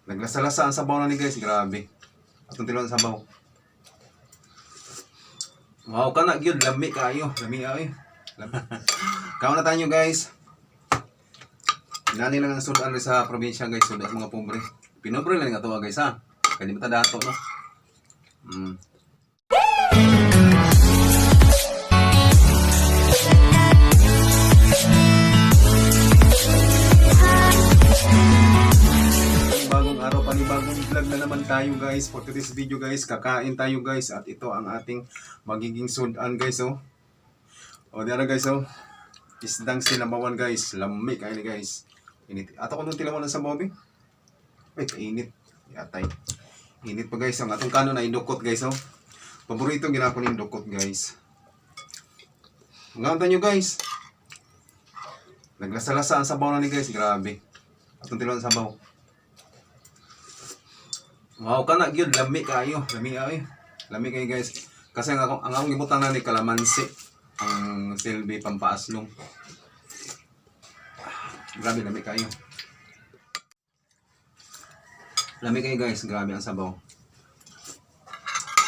Naglasala-lasa ang sabaw na ni guys, grabe. Atong tilon ang sabaw. Wow, kana gyud lami kayo, lami ay. Kaon na tayo guys. Nani lang ang sudan sa probinsya guys, sudan sa mga pobre. Pinobre lang nga to guys ha. Kaya di mata dato no. Bagong araw, panibagong vlog na naman tayo guys. For today's video guys, kakain tayo guys. At ito ang ating magiging sudan guys oh. O diara guys oh. Isdang sinabawan guys. Lami kayo guys. Init. Ato ko nung tilawan ng sabaw eh. Ay, kainit. Yatay. Init pa guys. Ang atong kanon na indukot guys oh. Paborito ginako ng indukot guys. Nganta nyo guys. Naglasala-lasa ang sabaw na ni guys. Grabe. Atong tilawan ng sabaw. Wow, kana gyud lami kayo. Lami ay. Lami kayo guys. Kasi ang akong gibutan na ni kalamansi. Ang silbi pampaaslong. Grabe, lami kayo. Lami kayo guys, grabe ang sabaw.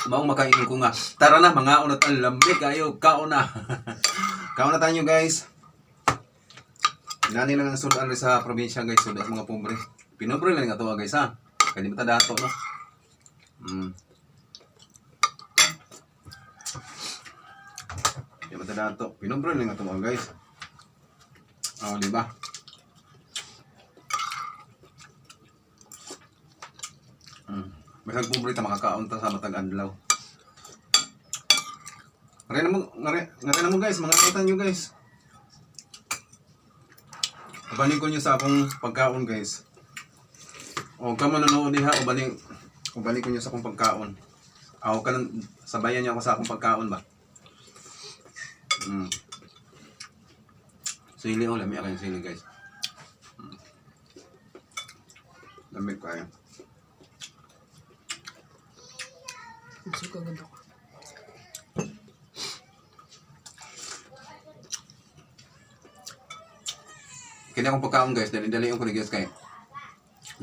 Maong makainin ko nga. Tara na, mga unat ang lami kayo. Kaon na. Kaon na tayo guys. Nani lang ang sudan sa probinsya guys. Sudan sa mga pobre. Pinobre lang nga to guys ha. Kaya di mata dato no. Di mata dato. Pinobre lang nga to guys. Oh, di ba? Masag pobre ta makakaon ta sa matag adlaw. Ngare na mo guys, mga kautan nyo guys. Ubanin ko nyo sa akong pagkaon guys. O ka manonood diha, ubanin ko nyo sa akong pagkaon. Ako ka sabayan niyo ako sa akong pagkaon ba. Sili o, lami ako yung sili guys. Lami kayo. Suka ganda ko. Kaya akong pagkaon guys, dali-dali yung kuligis kayo.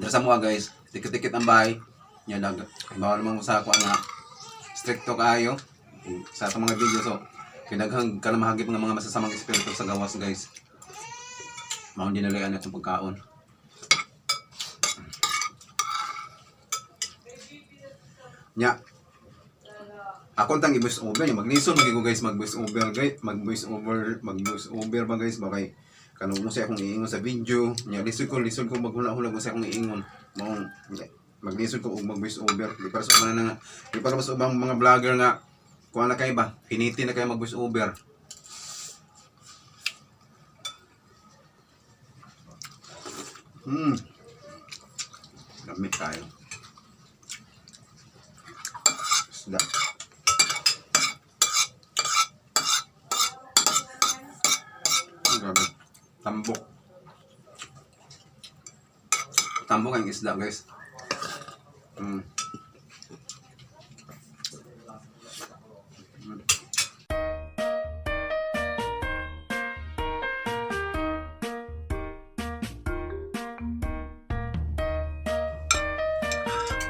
Dala sa mga guys, tikit-tikit ang bahay. Yan lang. Bawal naman sa ako nga stricto kayo sa itong mga video. So, kinaghang kalamahagip ng mga masasamang espiritu sa gawas guys. Maong dinalian itong pagkaon. Nya. Ako tang i-voice over niya. Mag-listen ko guys, mag-voice over guys. Mag-voice over ba guys? Bakay kanong mo siya akong iingon sa video. Nya, listen ko maghula-hula ko siya akong iingon. Maong mag-listen ko og mag-voice over. Di para sa mga di para mas ubang mga vlogger nga kuha na kayo ba? Piniti na kayo mag-voice over. Gamit tayo. Isda. Grabe. Tambok. Tambok ang isda guys.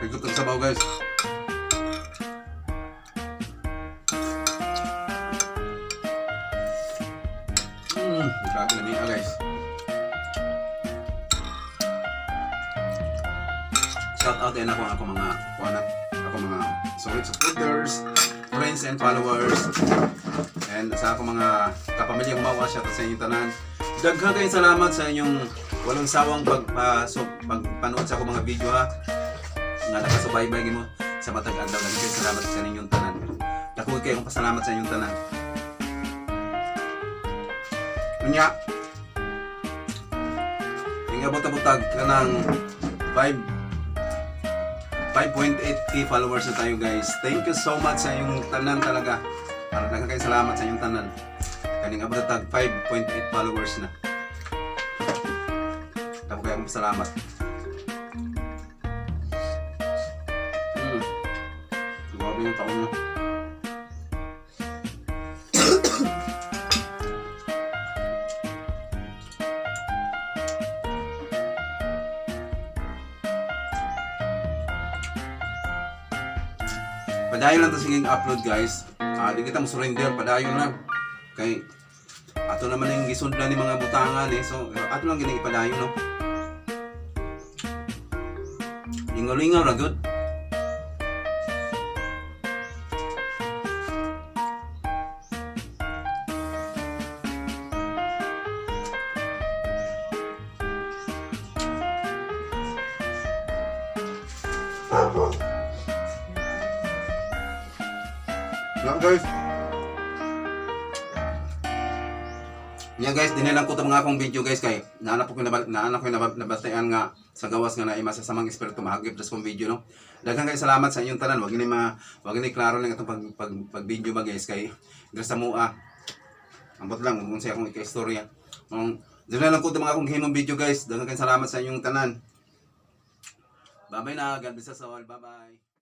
Ikot ang sabaw guys. Grabe na niya guys. Shout out din ako mga solid supporters, friends and followers, and sa ako mga kapamilyang mawa, shout out sa inyong tanan. Daghang kayong salamat sa inyong walang sawang pagpanood sa ako mga video ha. Nga nakasubaybay mo sa matag adlaw. Daghang salamat sa inyong tanan. Dako kayong pasalamat sa inyong tanan. Unya, yung abot-abotag ka ng 5.8k followers na tayo guys. Thank you so much sa inyong tanan talaga. Para lang kayo salamat sa inyong tanan. Kaning abot-abotag 5.8 followers na. Tapos kayo salamat. Grabe yung taon na. padayon lang to sige upload guys. Di kita mo surrender, padayon lang. Kay ato naman yung gisudlan ni mga butangan eh. So ato lang gini ipadayon no. Lingaw-lingaw ra good. Yan guys. Yan guys, dinilang ko itong mga akong video guys kay naanap ko nabatayan nga sa gawas nga na masasamang espiritu mahagip sa kong video no. Daghang kay salamat sa inyong tanan. Wag ni klaro lang itong pag video ba guys kay sa mua. Ambot lang kung sa akong ika-istorya. Dinilang ko itong mga akong himong video guys. Daghang kay salamat sa inyong tanan. Bye bye na, God bless us all. Bye bye.